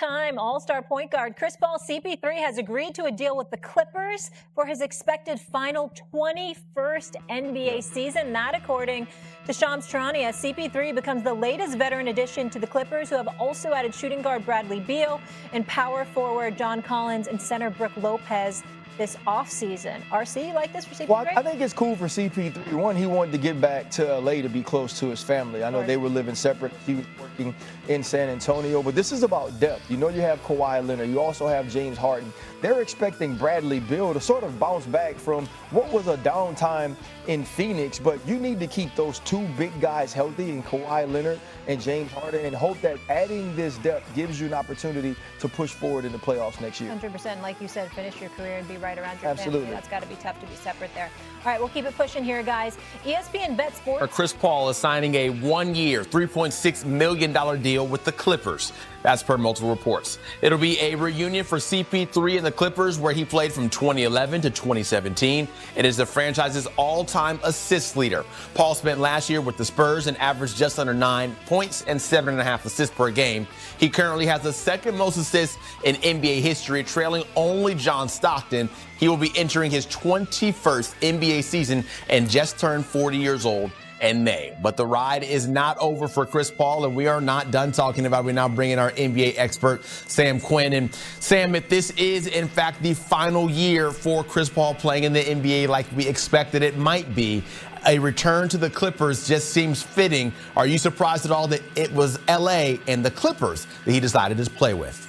six-time All-Star point guard Chris Paul CP3 has agreed to a deal with the Clippers for his expected final 21st NBA season. That, according to Shams Charania, CP3 becomes the latest veteran addition to the Clippers, who have also added shooting guard Bradley Beal and power forward John Collins and center Brook Lopez this offseason. RC, you like this for CP3? Well, I think it's cool for CP3. One, he wanted to get back to LA to be close to his family. I know they were living separate. He was working in San Antonio, but this is about depth. You know, you have Kawhi Leonard. You also have James Harden. They're expecting Bradley Beal to sort of bounce back from what was a downtime in Phoenix, but you need to keep those two big guys healthy in Kawhi Leonard and James Harden, and hope that adding this depth gives you an opportunity to push forward in the playoffs next year. 100%. Like you said, finish your career and be right around your Absolutely. family. That's got to be tough to be separate there. All right, we'll keep it pushing here, guys. ESPN Bet Sports. Chris Paul is signing a one-year, $3.6 million deal with the Clippers. That's per multiple reports. It'll be a reunion for CP3 and the Clippers, where he played from 2011 to 2017. It is the franchise's all-time assist leader. Paul spent last year with the Spurs and averaged just under 9 points and 7.5 assists per game. He currently has the second most assists in NBA history, trailing only John Stockton. He will be entering his 21st NBA season and just turned 40 years old in May. But the ride is not over for Chris Paul, and we are not done talking about it. We now bring in our NBA expert, Sam Quinn. And Sam, if this is in fact the final year for Chris Paul playing in the NBA like we expected it might be, a return to the Clippers just seems fitting. Are you surprised at all that it was LA and the Clippers that he decided to play with?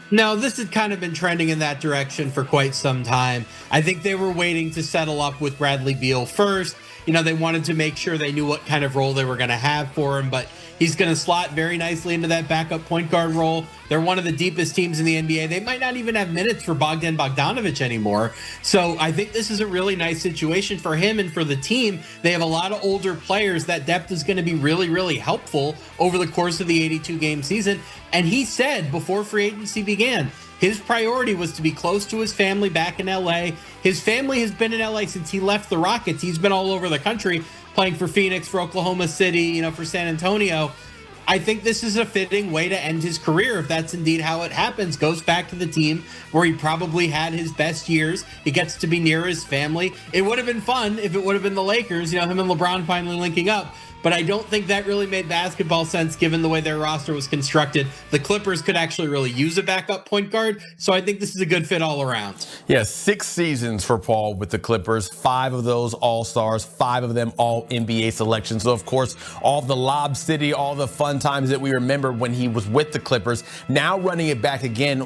No, this has kind of been trending in that direction for quite some time. I think they were waiting to settle up with Bradley Beal first. You know, they wanted to make sure they knew what kind of role they were going to have for him, but he's going to slot very nicely into that backup point guard role. They're one of the deepest teams in the NBA. They might not even have minutes for Bogdan Bogdanovic anymore. So I think this is a really nice situation for him and for the team. They have a lot of older players. That depth is going to be really, really helpful over the course of the 82-game season. And he said before free agency began, his priority was to be close to his family back in LA. His family has been in LA since he left the Rockets. He's been all over the country playing for Phoenix, for Oklahoma City, for San Antonio. I think this is a fitting way to end his career, if that's indeed how it happens. Goes back to the team where he probably had his best years. He gets to be near his family. It would have been fun if it would have been the Lakers, him and LeBron finally linking up. But I don't think that really made basketball sense given the way their roster was constructed. The Clippers could actually really use a backup point guard, so I think this is a good fit all around. Yes, 6 seasons for Paul with the Clippers, 5 of those All-Stars, 5 of them All-NBA selections. So, of course, all the Lob City, all the fun times that we remember when he was with the Clippers. Now running it back again,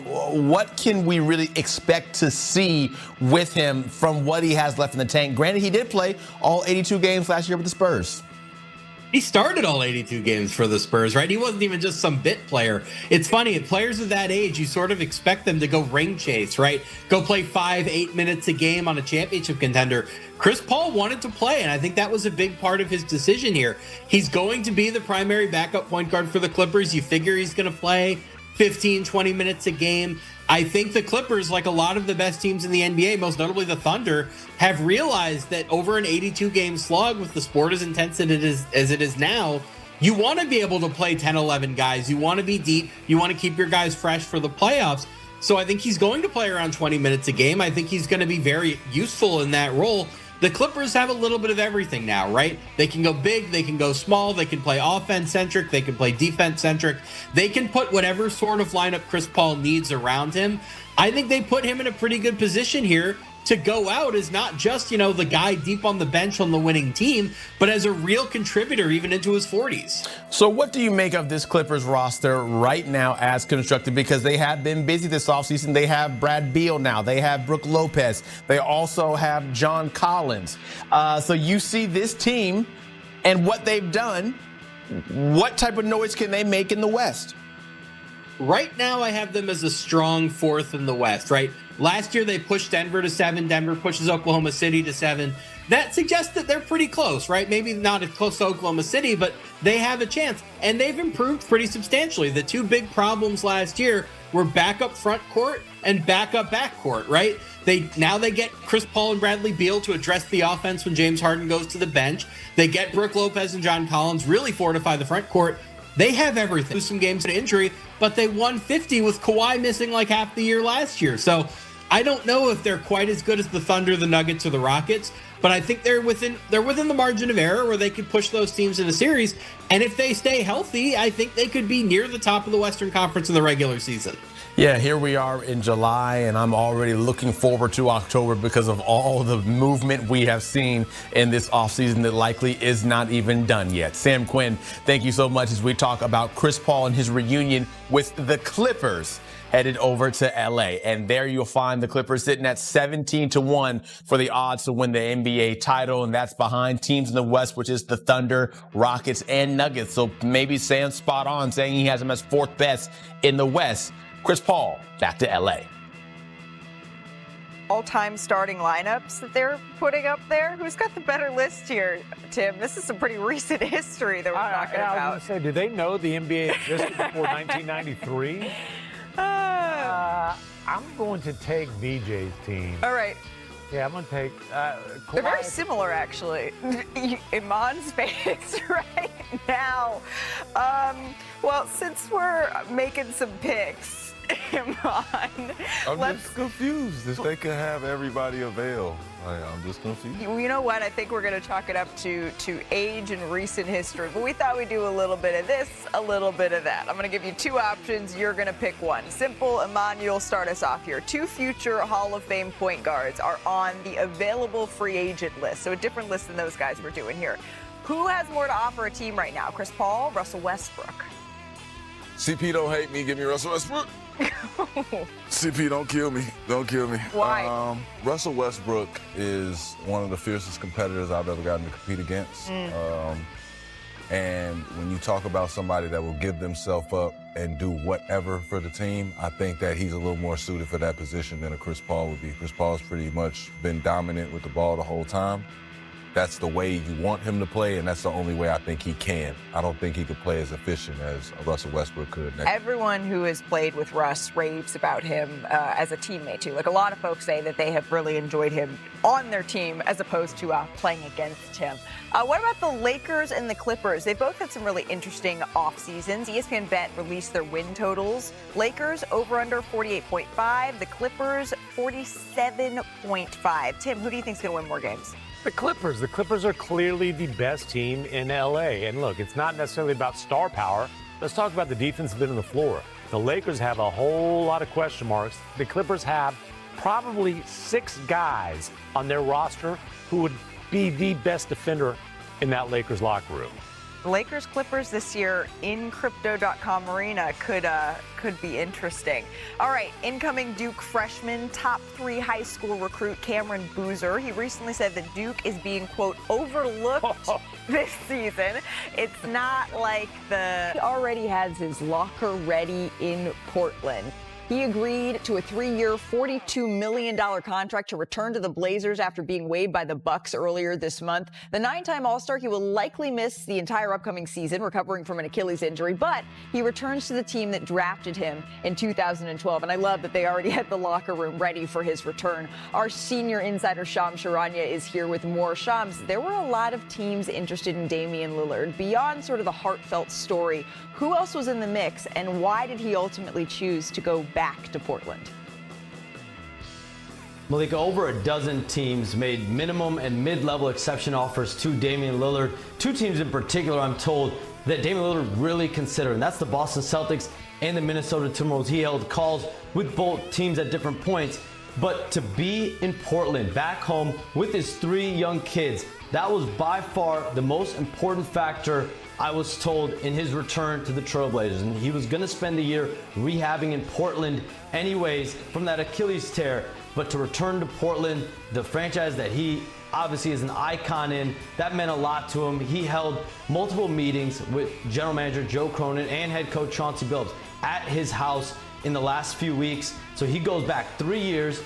what can we really expect to see with him from what he has left in the tank? Granted, he did play all 82 games last year with the Spurs. He started all 82 games for the Spurs, right? He wasn't even just some bit player. It's funny, at players of that age, you sort of expect them to go ring chase, right? Go play 5-8 minutes a game on a championship contender. Chris Paul wanted to play, and I think that was a big part of his decision here. He's going to be the primary backup point guard for the Clippers. You figure he's going to play 15, 20 minutes a game. I think the Clippers, like a lot of the best teams in the NBA, most notably the Thunder, have realized that over an 82-game slog with the sport as intense as it is now, you want to be able to play 10, 11 guys. You want to be deep. You want to keep your guys fresh for the playoffs. So I think he's going to play around 20 minutes a game. I think he's going to be very useful in that role. The Clippers have a little bit of everything now, right? They can go big, they can go small, they can play offense-centric, they can play defense-centric. They can put whatever sort of lineup Chris Paul needs around him. I think they put him in a pretty good position here to go out as not just, the guy deep on the bench on the winning team, but as a real contributor even into his 40s. So what do you make of this Clippers roster right now as constructed? Because they have been busy this offseason. They have Brad Beal now. They have Brook Lopez. They also have John Collins. So you see this team and what they've done. What type of noise can they make in the West? Right now, I have them as a strong 4th in the West, right? Last year, they pushed Denver to 7. Denver pushes Oklahoma City to 7. That suggests that they're pretty close, right? Maybe not as close to Oklahoma City, but they have a chance. And they've improved pretty substantially. The 2 big problems last year were backup front court and backup back court, right? Now they get Chris Paul and Bradley Beal to address the offense when James Harden goes to the bench. They get Brook Lopez and John Collins, really fortify the front court. They have everything. Lose some games to injury, but they won 50 with Kawhi missing like half the year last year. So I don't know if they're quite as good as the Thunder, the Nuggets, or the Rockets, but I think they're within the margin of error where they could push those teams in a series. And if they stay healthy, I think they could be near the top of the Western Conference in the regular season. Yeah, here we are in July, and I'm already looking forward to October because of all the movement we have seen in this offseason that likely is not even done yet. Sam Quinn, thank you so much as we talk about Chris Paul and his reunion with the Clippers headed over to LA. And there you'll find the Clippers sitting at 17-1 for the odds to win the NBA title. And that's behind teams in the West, which is the Thunder, Rockets, and Nuggets. So maybe Sam's spot on saying he has them as fourth best in the West. Chris Paul, back to LA. All-time starting lineups that they're putting up there. Who's got the better list here, Tim? This is some pretty recent history that we're talking about. I was going to say, do they know the NBA existed before 1993? I'm going to take VJ's team. All right. Yeah, I'm going to take Kawhi. They're very similar, actually. Iman's face right now. Well, since we're making some picks, Iman, I'm just confused if they can have everybody avail. I'm just confused. You know what? I think we're going to chalk it up to age and recent history. But we thought we'd do a little bit of this, a little bit of that. I'm going to give you two options. You're going to pick one. Simple. Iman, you'll start us off here. Two future Hall of Fame point guards are on the available free agent list. So a different list than those guys we're doing here. Who has more to offer a team right now? Chris Paul, Russell Westbrook? CP, don't hate me. Give me Russell Westbrook. CP, don't kill me. Don't kill me. Why? Russell Westbrook is one of the fiercest competitors I've ever gotten to compete against. And when you talk about somebody that will give themselves up and do whatever for the team, I think that he's a little more suited for that position than a Chris Paul would be. Chris Paul's pretty much been dominant with the ball the whole time. That's the way you want him to play, and that's the only way I think he can. I don't think he could play as efficient as Russell Westbrook could. Everyone who has played with Russ raves about him as a teammate, too. Like, a lot of folks say that they have really enjoyed him on their team as opposed to playing against him. What about the Lakers and the Clippers? They both had some really interesting off seasons. ESPN Bet released their win totals. Lakers over under 48.5. The Clippers 47.5. Tim, who do you think is going to win more games? The Clippers. The Clippers are clearly the best team in LA. And look, it's not necessarily about star power. Let's talk about the defensive bit on the floor. The Lakers have a whole lot of question marks. The Clippers have probably 6 guys on their roster who would be the best defender in that Lakers locker room. Lakers Clippers this year in Crypto.com Arena could be interesting. All right, incoming Duke freshman, top 3 high school recruit Cameron Boozer. He recently said that Duke is being, quote, overlooked this season. It's not like he already has his locker ready in Portland. He agreed to a 3-year, $42 million contract to return to the Blazers after being waived by the Bucks earlier this month. The 9-time All-Star, he will likely miss the entire upcoming season, recovering from an Achilles injury, but he returns to the team that drafted him in 2012. And I love that they already had the locker room ready for his return. Our senior insider, Shams Charania, is here with more. Shams, there were a lot of teams interested in Damian Lillard. Beyond sort of the heartfelt story, who else was in the mix, and why did he ultimately choose to go back to Portland? Malika, over a dozen teams made minimum and mid-level exception offers to Damian Lillard. 2 teams in particular, I'm told, that Damian Lillard really considered, and that's the Boston Celtics and the Minnesota Timberwolves. He held calls with both teams at different points. But to be in Portland, back home, with his 3 young kids, that was by far the most important factor, I was told, in his return to the Trailblazers. And he was going to spend the year rehabbing in Portland anyways from that Achilles tear. But to return to Portland, the franchise that he obviously is an icon in, that meant a lot to him. He held multiple meetings with general manager Joe Cronin and head coach Chauncey Billups at his house in the last few weeks. So he goes back 3 years,